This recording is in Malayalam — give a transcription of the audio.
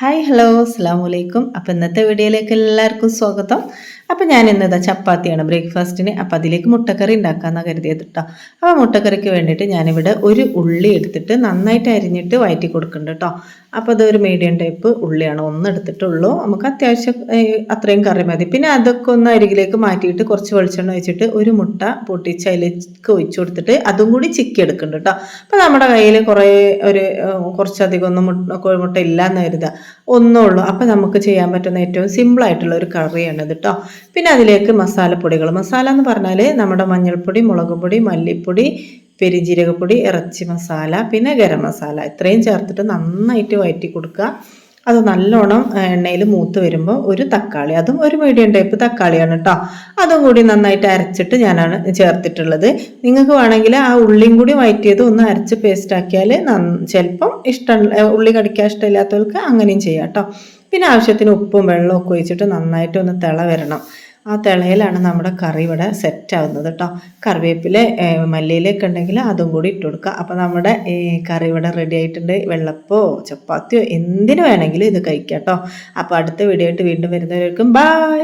ഹായ് ഹലോ അസ്സാം വലൈക്കും. അപ്പോൾ ഇന്നത്തെ വീഡിയോയിലേക്ക് എല്ലാവർക്കും സ്വാഗതം. അപ്പോൾ ഞാൻ ഇന്നതാ ചപ്പാത്തിയാണ് ബ്രേക്ക്ഫാസ്റ്റിന്. അപ്പോൾ അതിലേക്ക് മുട്ടക്കറി ഉണ്ടാക്കാമെന്നാണ് കരുതിയത് കേട്ടോ. അപ്പോൾ മുട്ടക്കറിക്ക് വേണ്ടിയിട്ട് ഞാനിവിടെ ഒരു ഉള്ളി എടുത്തിട്ട് നന്നായിട്ട് അരിഞ്ഞിട്ട് വഴറ്റി കൊടുക്കുന്നുണ്ട് കേട്ടോ. അപ്പോൾ അതൊരു മീഡിയം ടൈപ്പ് ഉള്ളിയാണ്, ഒന്ന് എടുത്തിട്ടുള്ളൂ. നമുക്ക് അത്യാവശ്യം അത്രയും കറി മതി. പിന്നെ അതൊക്കെ ഒന്ന് അരികിലേക്ക് മാറ്റിയിട്ട് കുറച്ച് വെളിച്ചെണ്ണ ഒഴിച്ചിട്ട് ഒരു മുട്ട പൊട്ടിച്ച് അതിലേക്ക് ഒഴിച്ചു കൊടുത്തിട്ട് അതും കൂടി ചിക്കി എടുക്കുന്നുണ്ട് കേട്ടോ. അപ്പോൾ നമ്മുടെ കയ്യിൽ കുറച്ചധികം ഒന്നും കോഴിമുട്ട ഇല്ലയെന്ന് കരുതുക, ഒന്നേ ഉള്ളൂ. അപ്പം നമുക്ക് ചെയ്യാൻ പറ്റുന്ന ഏറ്റവും സിമ്പിളായിട്ടുള്ള ഒരു കറിയാണ് ഇത് കേട്ടോ. പിന്നെ അതിലേക്ക് മസാല എന്ന് പറഞ്ഞാൽ നമ്മുടെ മഞ്ഞൾപ്പൊടി, മുളക് പൊടി, മല്ലിപ്പൊടി, പെരുംജീരകപ്പൊടി, ഇറച്ചി മസാല, പിന്നെ ഗരം മസാല ഇത്രയും ചേർത്തിട്ട് നന്നായിട്ട് വഴറ്റി കൊടുക്കുക. അത് നല്ലോണം എണ്ണയിൽ മൂത്ത് വരുമ്പോൾ ഒരു തക്കാളി, അതും ഒരു മീഡിയം ടൈപ്പ് തക്കാളിയാണ് കേട്ടോ, അതും കൂടി നന്നായിട്ട് അരച്ചിട്ട് ഞാനാണ് ചേർത്തിട്ടുള്ളത്. നിങ്ങൾക്ക് വേണമെങ്കിൽ ആ ഉള്ളിയും കൂടി വഴറ്റിയത് ഒന്ന് അരച്ച് പേസ്റ്റ് ആക്കിയാൽ ചിലപ്പം ഉള്ളി കടിക്കാൻ ഇഷ്ടമില്ലാത്തവർക്ക് അങ്ങനെയും ചെയ്യാം കേട്ടോ. പിന്നെ ആവശ്യത്തിന് ഉപ്പും വെള്ളവും ഒക്കെ ഒഴിച്ചിട്ട് നന്നായിട്ട് ഒന്ന് തിള വരണം. ആ തിളയിലാണ് നമ്മുടെ കറി ഇവിടെ സെറ്റ് ആവുന്നത് കേട്ടോ. കറിവേപ്പില മല്ലിയിലൊക്കെ ഉണ്ടെങ്കിൽ അതും കൂടി ഇട്ട് കൊടുക്കുക. അപ്പോൾ നമ്മുടെ കറി ഇവിടെ റെഡി ആയിട്ടുണ്ട്. വെള്ളപ്പോ ചപ്പാത്തിയോ എന്തിനു വേണമെങ്കിലും ഇത് കഴിക്കാം കേട്ടോ. അപ്പോൾ അടുത്ത വീഡിയോ ആയിട്ട് വീണ്ടും വരുന്നവർക്കും ബൈ.